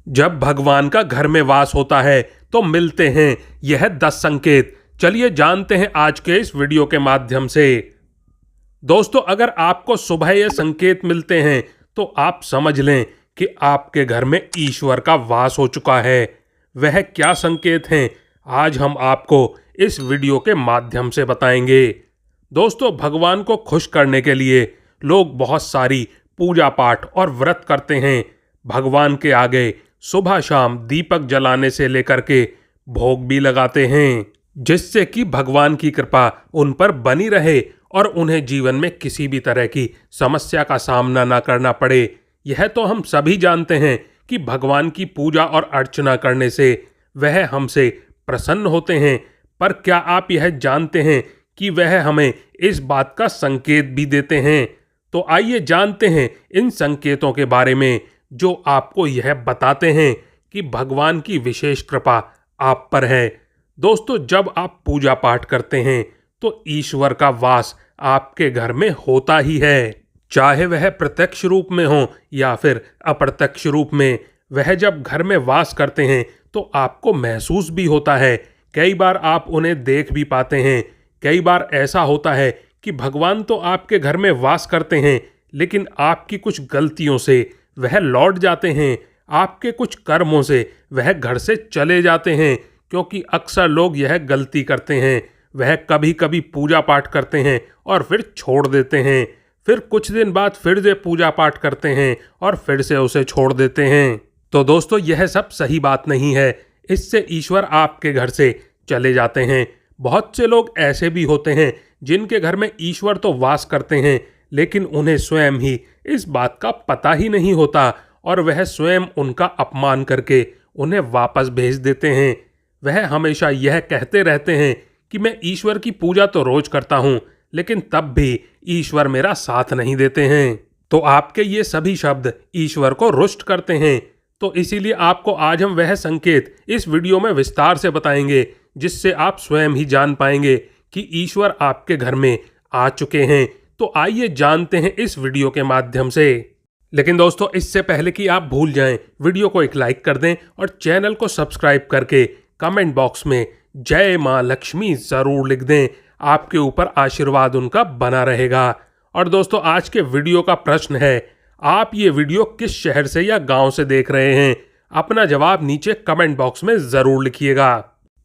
जब भगवान का घर में वास होता है तो मिलते हैं यह 10 संकेत। चलिए जानते हैं आज के इस वीडियो के माध्यम से। दोस्तों, अगर आपको सुबह ये संकेत मिलते हैं तो आप समझ लें कि आपके घर में ईश्वर का वास हो चुका है। वह क्या संकेत हैं, आज हम आपको इस वीडियो के माध्यम से बताएंगे। दोस्तों, भगवान को खुश करने के लिए लोग बहुत सारी पूजा पाठ और व्रत करते हैं। भगवान के आगे सुबह शाम दीपक जलाने से लेकर के भोग भी लगाते हैं, जिससे कि भगवान की कृपा उन पर बनी रहे और उन्हें जीवन में किसी भी तरह की समस्या का सामना ना करना पड़े। यह तो हम सभी जानते हैं कि भगवान की पूजा और अर्चना करने से वह हमसे प्रसन्न होते हैं, पर क्या आप यह जानते हैं कि वह हमें इस बात का संकेत भी देते हैं? तो आइए जानते हैं इन संकेतों के बारे में, जो आपको यह बताते हैं कि भगवान की विशेष कृपा आप पर है। दोस्तों, जब आप पूजा पाठ करते हैं तो ईश्वर का वास आपके घर में होता ही है, चाहे वह प्रत्यक्ष रूप में हो या फिर अप्रत्यक्ष रूप में। वह जब घर में वास करते हैं तो आपको महसूस भी होता है। कई बार आप उन्हें देख भी पाते हैं। कई बार ऐसा होता है कि भगवान तो आपके घर में वास करते हैं, लेकिन आपकी कुछ गलतियों से वह लौट जाते हैं। आपके कुछ कर्मों से वह घर से चले जाते हैं, क्योंकि अक्सर लोग यह गलती करते हैं। वह कभी कभी पूजा पाठ करते हैं और फिर छोड़ देते हैं, फिर कुछ दिन बाद फिर से पूजा पाठ करते हैं और फिर से उसे छोड़ देते हैं। तो दोस्तों, यह सब सही बात नहीं है। इससे ईश्वर आपके घर से चले जाते हैं। बहुत से लोग ऐसे भी होते हैं जिनके घर में ईश्वर तो वास करते हैं, लेकिन उन्हें स्वयं ही इस बात का पता ही नहीं होता और वह स्वयं उनका अपमान करके उन्हें वापस भेज देते हैं। वह हमेशा यह कहते रहते हैं कि मैं ईश्वर की पूजा तो रोज करता हूँ, लेकिन तब भी ईश्वर मेरा साथ नहीं देते हैं। तो आपके ये सभी शब्द ईश्वर को रुष्ट करते हैं। तो इसीलिए आपको आज हम वह संकेत इस वीडियो में विस्तार से बताएंगे, जिससे आप स्वयं ही जान पाएंगे कि ईश्वर आपके घर में आ चुके हैं। तो आइए जानते हैं इस वीडियो के माध्यम से। लेकिन दोस्तों, इससे पहले कि आप भूल जाएं, वीडियो को एक लाइक कर दें और चैनल को सब्सक्राइब करके कमेंट बॉक्स में जय मां लक्ष्मी जरूर लिख दें। आपके ऊपर आशीर्वाद उनका बना रहेगा। और दोस्तों, आज के वीडियो का प्रश्न है, आप ये वीडियो किस शहर से या गांव से देख रहे हैं? अपना जवाब नीचे कमेंट बॉक्स में जरूर लिखिएगा।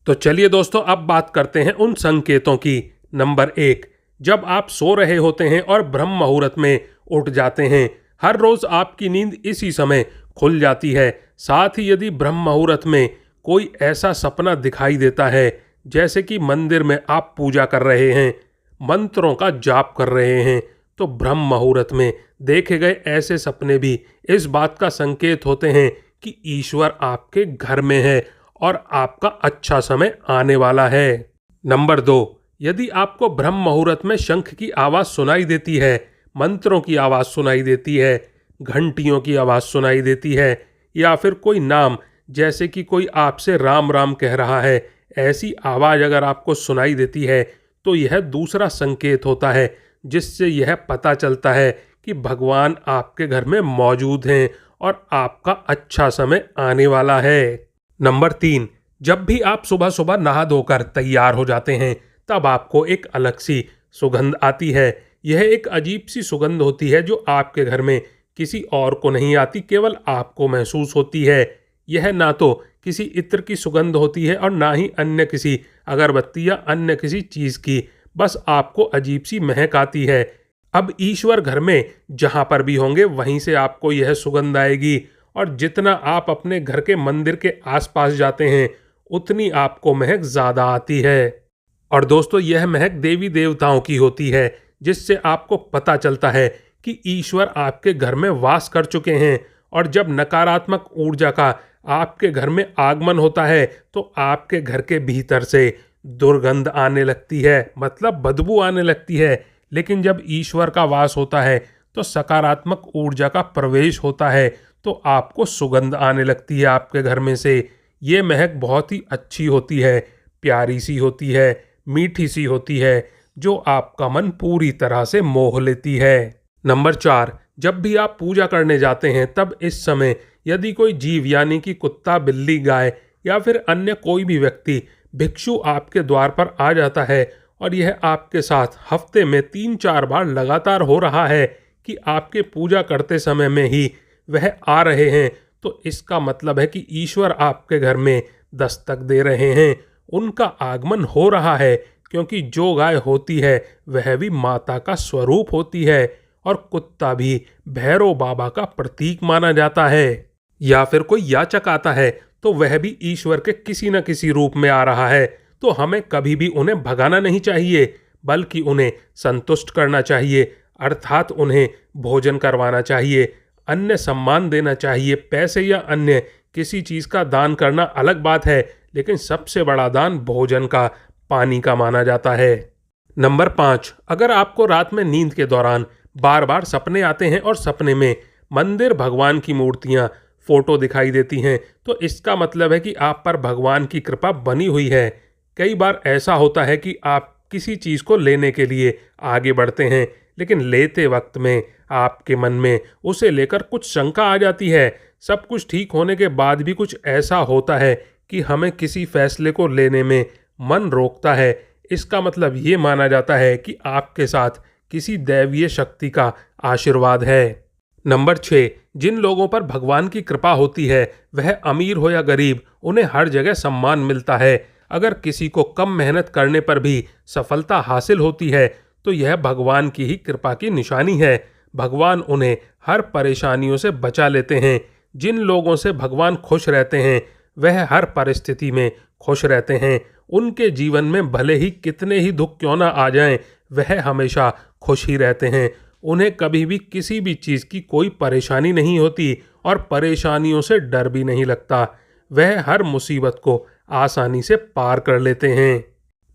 तो चलिए दोस्तों, अब बात करते हैं उन संकेतों की। नंबर 1, जब आप सो रहे होते हैं और ब्रह्म मुहूर्त में उठ जाते हैं। हर रोज आपकी नींद इसी समय खुल जाती है। साथ ही यदि ब्रह्म मुहूर्त में कोई ऐसा सपना दिखाई देता है, जैसे कि मंदिर में आप पूजा कर रहे हैं, मंत्रों का जाप कर रहे हैं, तो ब्रह्म मुहूर्त में देखे गए ऐसे सपने भी इस बात का संकेत होते हैं कि ईश्वर आपके घर में है और आपका अच्छा समय आने वाला है। नंबर 2, यदि आपको ब्रह्म मुहूर्त में शंख की आवाज़ सुनाई देती है, मंत्रों की आवाज़ सुनाई देती है, घंटियों की आवाज़ सुनाई देती है, या फिर कोई नाम जैसे कि कोई आपसे राम राम कह रहा है, ऐसी आवाज़ अगर आपको सुनाई देती है, तो यह दूसरा संकेत होता है, जिससे यह पता चलता है कि भगवान आपके घर में मौजूद हैं और आपका अच्छा समय आने वाला है। नंबर 3, जब भी आप सुबह सुबह नहा धोकर तैयार हो जाते हैं, तब आपको एक अलग सी सुगंध आती है। यह एक अजीब सी सुगंध होती है जो आपके घर में किसी और को नहीं आती, केवल आपको महसूस होती है। यह ना तो किसी इत्र की सुगंध होती है और ना ही अन्य किसी अगरबत्ती या अन्य किसी चीज़ की, बस आपको अजीब सी महक आती है। अब ईश्वर घर में जहाँ पर भी होंगे वहीं से आपको यह सुगंध आएगी, और जितना आप अपने घर के मंदिर के आसपास जाते हैं उतनी आपको महक ज़्यादा आती है। और दोस्तों, यह महक देवी देवताओं की होती है, जिससे आपको पता चलता है कि ईश्वर आपके घर में वास कर चुके हैं। और जब नकारात्मक ऊर्जा का आपके घर में आगमन होता है तो आपके घर के भीतर से दुर्गंध आने लगती है, मतलब बदबू आने लगती है। लेकिन जब ईश्वर का वास होता है तो सकारात्मक ऊर्जा का प्रवेश होता है, तो आपको सुगंध आने लगती है आपके घर में से। ये महक बहुत ही अच्छी होती है, प्यारी सी होती है, मीठी सी होती है, जो आपका मन पूरी तरह से मोह लेती है। नंबर 4, जब भी आप पूजा करने जाते हैं तब इस समय यदि कोई जीव यानी कि कुत्ता, बिल्ली, गाय या फिर अन्य कोई भी व्यक्ति भिक्षु आपके द्वार पर आ जाता है और यह आपके साथ हफ्ते में 3-4 बार लगातार हो रहा है कि आपके पूजा करते समय में ही वह आ रहे हैं, तो इसका मतलब है कि ईश्वर आपके घर में दस्तक दे रहे हैं, उनका आगमन हो रहा है। क्योंकि जो गाय होती है वह भी माता का स्वरूप होती है और कुत्ता भी भैरव बाबा का प्रतीक माना जाता है। या फिर कोई याचक आता है तो वह भी ईश्वर के किसी न किसी रूप में आ रहा है, तो हमें कभी भी उन्हें भगाना नहीं चाहिए, बल्कि उन्हें संतुष्ट करना चाहिए, अर्थात उन्हें भोजन करवाना चाहिए, अन्य सम्मान देना चाहिए। पैसे या अन्य किसी चीज़ का दान करना अलग बात है, लेकिन सबसे बड़ा दान भोजन का, पानी का माना जाता है। नंबर 5, अगर आपको रात में नींद के दौरान बार बार सपने आते हैं और सपने में मंदिर, भगवान की मूर्तियाँ, फोटो दिखाई देती हैं, तो इसका मतलब है कि आप पर भगवान की कृपा बनी हुई है। कई बार ऐसा होता है कि आप किसी चीज़ को लेने के लिए आगे बढ़ते हैं, लेकिन लेते वक्त में आपके मन में उसे लेकर कुछ शंका आ जाती है। सब कुछ ठीक होने के बाद भी कुछ ऐसा होता है कि हमें किसी फैसले को लेने में मन रोकता है। इसका मतलब ये माना जाता है कि आपके साथ किसी दैवीय शक्ति का आशीर्वाद है। नंबर 6, जिन लोगों पर भगवान की कृपा होती है, वह अमीर हो या गरीब, उन्हें हर जगह सम्मान मिलता है। अगर किसी को कम मेहनत करने पर भी सफलता हासिल होती है, तो यह भगवान की ही कृपा की निशानी है। भगवान उन्हें हर परेशानियों से बचा लेते हैं। जिन लोगों से भगवान खुश रहते हैं, वह हर परिस्थिति में खुश रहते हैं। उनके जीवन में भले ही कितने ही दुख क्यों ना आ जाएं, वह हमेशा खुश ही रहते हैं। उन्हें कभी भी किसी भी चीज़ की कोई परेशानी नहीं होती और परेशानियों से डर भी नहीं लगता। वह हर मुसीबत को आसानी से पार कर लेते हैं।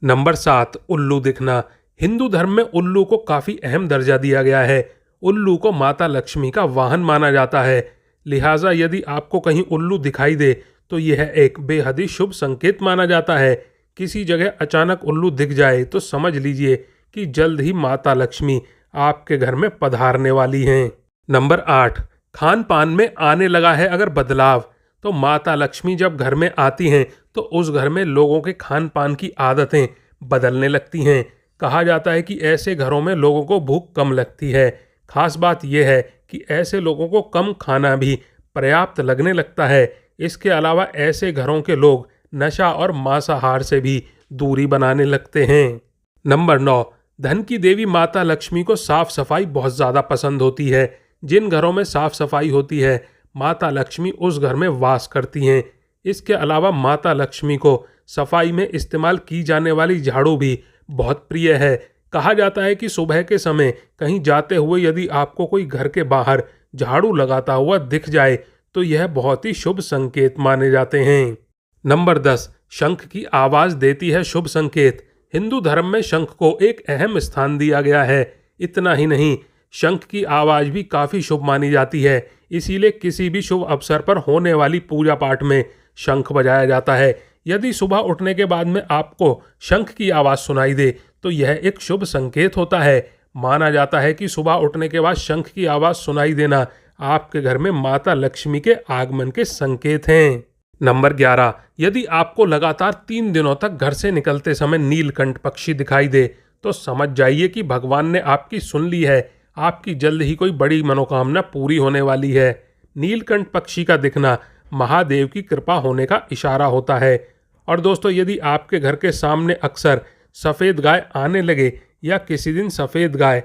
नंबर 7, उल्लू दिखना। हिंदू धर्म में उल्लू को काफ़ी अहम दर्जा दिया गया है। उल्लू को माता लक्ष्मी का वाहन माना जाता है। लिहाजा यदि आपको कहीं उल्लू दिखाई दे तो यह एक बेहद ही शुभ संकेत माना जाता है। किसी जगह अचानक उल्लू दिख जाए तो समझ लीजिए कि जल्द ही माता लक्ष्मी आपके घर में पधारने वाली हैं। नंबर 8, खान पान में आने लगा है अगर बदलाव, तो माता लक्ष्मी जब घर में आती हैं तो उस घर में लोगों के खान पान की आदतें बदलने लगती हैं। कहा जाता है कि ऐसे घरों में लोगों को भूख कम लगती है। खास बात यह है कि ऐसे लोगों को कम खाना भी पर्याप्त लगने लगता है। इसके अलावा ऐसे घरों के लोग नशा और मांसाहार से भी दूरी बनाने लगते हैं। नंबर 9, धन की देवी माता लक्ष्मी को साफ सफाई बहुत ज़्यादा पसंद होती है। जिन घरों में साफ सफाई होती है, माता लक्ष्मी उस घर में वास करती हैं। इसके अलावा माता लक्ष्मी को सफाई में इस्तेमाल की जाने वाली झाड़ू भी बहुत प्रिय है। कहा जाता है कि सुबह के समय कहीं जाते हुए यदि आपको कोई घर के बाहर झाड़ू लगाता हुआ दिख जाए तो यह बहुत ही शुभ संकेत माने जाते हैं। नंबर 10, शंख की आवाज़ देती है शुभ संकेत। हिंदू धर्म में शंख को एक अहम स्थान दिया गया है। इतना ही नहीं, शंख की आवाज़ भी काफ़ी शुभ मानी जाती है। इसीलिए किसी भी शुभ अवसर पर होने वाली पूजा पाठ में शंख बजाया जाता है। यदि सुबह उठने के बाद में आपको शंख की आवाज़ सुनाई दे तो यह एक शुभ संकेत होता है। माना जाता है कि सुबह उठने के बाद शंख की आवाज़ सुनाई देना आपके घर में माता लक्ष्मी के आगमन के संकेत हैं। नंबर 11, यदि आपको लगातार 3 दिनों तक घर से निकलते समय नीलकंठ पक्षी दिखाई दे तो समझ जाइए कि भगवान ने आपकी सुन ली है। आपकी जल्द ही कोई बड़ी मनोकामना पूरी होने वाली है। नीलकंठ पक्षी का दिखना महादेव की कृपा होने का इशारा होता है। और दोस्तों, यदि आपके घर के सामने अक्सर सफ़ेद गाय आने लगे या किसी दिन सफ़ेद गाय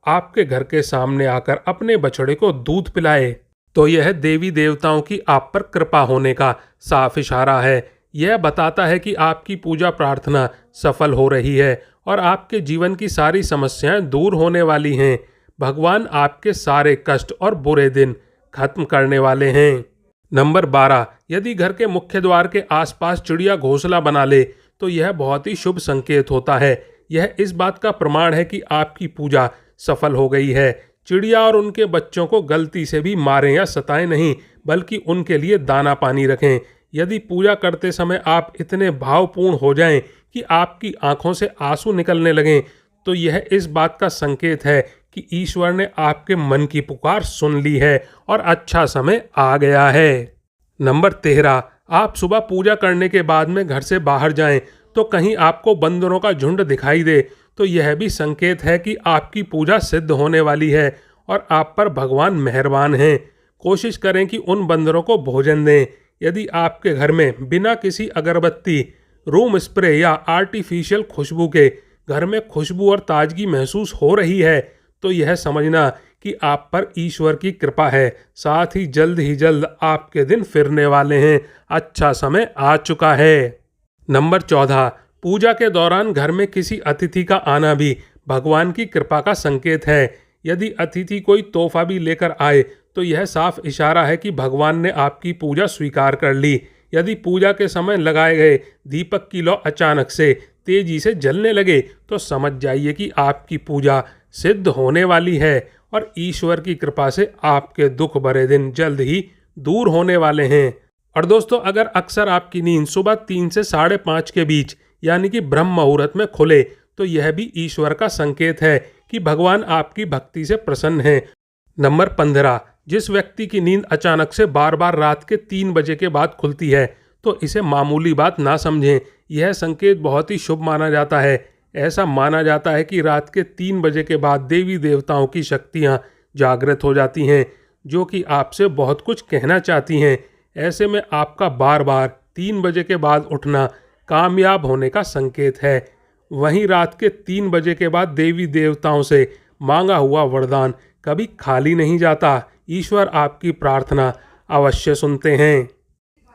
आपके घर के सामने आकर अपने बछड़े को दूध पिलाए तो यह देवी देवताओं की आप पर कृपा होने का साफ इशारा है। यह बताता है कि आपकी पूजा प्रार्थना सफल हो रही है और आपके जीवन की सारी समस्याएं दूर होने वाली हैं। भगवान आपके सारे कष्ट और बुरे दिन खत्म करने वाले हैं। नंबर 12, यदि घर के मुख्य द्वार के आसपास चिड़िया घोंसला बना ले तो यह बहुत ही शुभ संकेत होता है। यह इस बात का प्रमाण है कि आपकी पूजा सफल हो गई है। चिड़िया और उनके बच्चों को गलती से भी मारें या सताएं नहीं, बल्कि उनके लिए दाना पानी रखें। यदि पूजा करते समय आप इतने भावपूर्ण हो जाएं कि आपकी आंखों से आंसू निकलने लगें तो यह इस बात का संकेत है कि ईश्वर ने आपके मन की पुकार सुन ली है और अच्छा समय आ गया है। नंबर 13, आप सुबह पूजा करने के बाद में घर से बाहर जाएं तो कहीं आपको बंदरों का झुंड दिखाई दे तो यह भी संकेत है कि आपकी पूजा सिद्ध होने वाली है और आप पर भगवान मेहरबान हैं। कोशिश करें कि उन बंदरों को भोजन दें। यदि आपके घर में बिना किसी अगरबत्ती, रूम स्प्रे या आर्टिफिशियल खुशबू के घर में खुशबू और ताजगी महसूस हो रही है तो यह समझना कि आप पर ईश्वर की कृपा है। साथ ही जल्द आपके दिन फिरने वाले हैं। अच्छा समय आ चुका है। नंबर 14, पूजा के दौरान घर में किसी अतिथि का आना भी भगवान की कृपा का संकेत है। यदि अतिथि कोई तोहफा भी लेकर आए तो यह साफ इशारा है कि भगवान ने आपकी पूजा स्वीकार कर ली। यदि पूजा के समय लगाए गए दीपक की लौ अचानक से तेजी से जलने लगे तो समझ जाइए कि आपकी पूजा सिद्ध होने वाली है और ईश्वर की कृपा से आपके दुख भरे दिन जल्द ही दूर होने वाले हैं। और दोस्तों, अगर अक्सर आपकी नींद सुबह 3 से 5:30 के बीच यानी कि ब्रह्म मुहूर्त में खुले तो यह भी ईश्वर का संकेत है कि भगवान आपकी भक्ति से प्रसन्न है। नंबर 15, जिस व्यक्ति की नींद अचानक से बार बार रात के 3 बजे के बाद खुलती है तो इसे मामूली बात ना समझें। यह संकेत बहुत ही शुभ माना जाता है। ऐसा माना जाता है कि रात के 3 बजे के बाद देवी देवताओं की शक्तियाँ जागृत हो जाती हैं जो कि आपसे बहुत कुछ कहना चाहती हैं। ऐसे में आपका बार बार 3 बजे के बाद उठना कामयाब होने का संकेत है। वहीं रात के 3 बजे के बाद देवी देवताओं से मांगा हुआ वरदान कभी खाली नहीं जाता। ईश्वर आपकी प्रार्थना अवश्य सुनते हैं।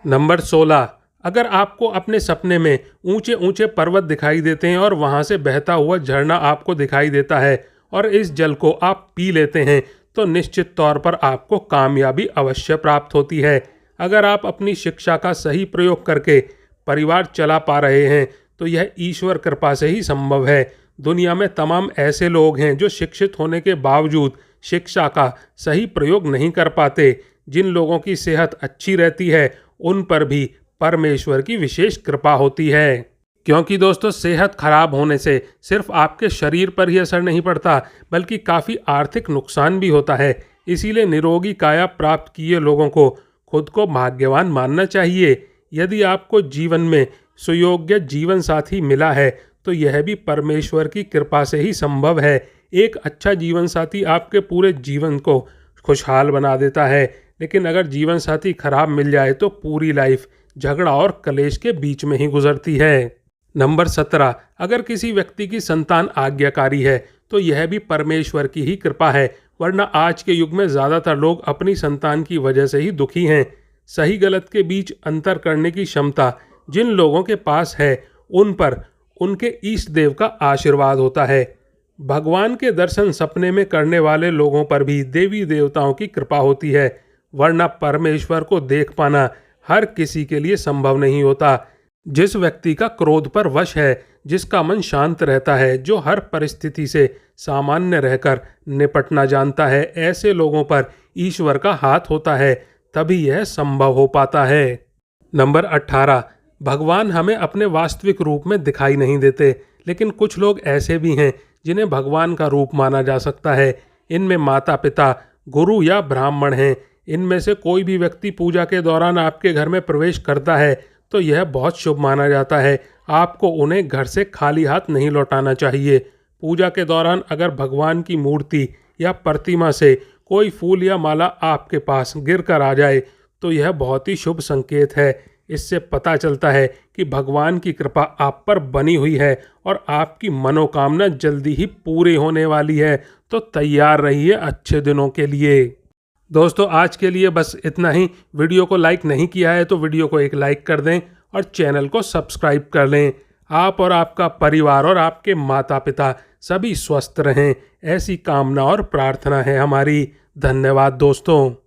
नंबर 16, अगर आपको अपने सपने में ऊंचे ऊंचे पर्वत दिखाई देते हैं और वहां से बहता हुआ झरना आपको दिखाई देता है और इस जल को आप पी लेते हैं तो निश्चित तौर पर आपको कामयाबी अवश्य प्राप्त होती है। अगर आप अपनी शिक्षा का सही प्रयोग करके परिवार चला पा रहे हैं तो यह ईश्वर कृपा से ही संभव है। दुनिया में तमाम ऐसे लोग हैं जो शिक्षित होने के बावजूद शिक्षा का सही प्रयोग नहीं कर पाते। जिन लोगों की सेहत अच्छी रहती है उन पर भी परमेश्वर की विशेष कृपा होती है। क्योंकि दोस्तों, सेहत खराब होने से सिर्फ आपके शरीर पर ही असर नहीं पड़ता बल्कि काफ़ी आर्थिक नुकसान भी होता है। इसीलिए निरोगी काया प्राप्त किए लोगों को खुद को भाग्यवान मानना चाहिए। यदि आपको जीवन में सुयोग्य जीवन साथी मिला है तो यह भी परमेश्वर की कृपा से ही संभव है। एक अच्छा जीवन साथी आपके पूरे जीवन को खुशहाल बना देता है, लेकिन अगर जीवन साथी खराब मिल जाए तो पूरी लाइफ झगड़ा और कलेश के बीच में ही गुजरती है। नंबर 17, अगर किसी व्यक्ति की संतान आज्ञाकारी है तो यह भी परमेश्वर की ही कृपा है, वरना आज के युग में ज़्यादातर लोग अपनी संतान की वजह से ही दुखी हैं। सही गलत के बीच अंतर करने की क्षमता जिन लोगों के पास है उन पर उनके इष्ट देव का आशीर्वाद होता है। भगवान के दर्शन सपने में करने वाले लोगों पर भी देवी देवताओं की कृपा होती है, वरना परमेश्वर को देख पाना हर किसी के लिए संभव नहीं होता। जिस व्यक्ति का क्रोध पर वश है, जिसका मन शांत रहता है, जो हर परिस्थिति से सामान्य रहकर निपटना जानता है, ऐसे लोगों पर ईश्वर का हाथ होता है, तभी यह संभव हो पाता है। नंबर 18, भगवान हमें अपने वास्तविक रूप में दिखाई नहीं देते, लेकिन कुछ लोग ऐसे भी हैं जिन्हें भगवान का रूप माना जा सकता है। इनमें माता पिता, गुरु या ब्राह्मण हैं। इनमें से कोई भी व्यक्ति पूजा के दौरान आपके घर में प्रवेश करता है तो यह बहुत शुभ माना जाता है। आपको उन्हें घर से खाली हाथ नहीं लौटाना चाहिए। पूजा के दौरान अगर भगवान की मूर्ति या प्रतिमा से कोई फूल या माला आपके पास गिर कर आ जाए तो यह बहुत ही शुभ संकेत है। इससे पता चलता है कि भगवान की कृपा आप पर बनी हुई है और आपकी मनोकामना जल्दी ही पूरी होने वाली है। तो तैयार रहिए अच्छे दिनों के लिए। दोस्तों, आज के लिए बस इतना ही। वीडियो को लाइक नहीं किया है तो वीडियो को एक लाइक कर दें और चैनल को सब्सक्राइब कर लें। आप और आपका परिवार और आपके माता पिता सभी स्वस्थ रहें, ऐसी कामना और प्रार्थना है हमारी। धन्यवाद दोस्तों।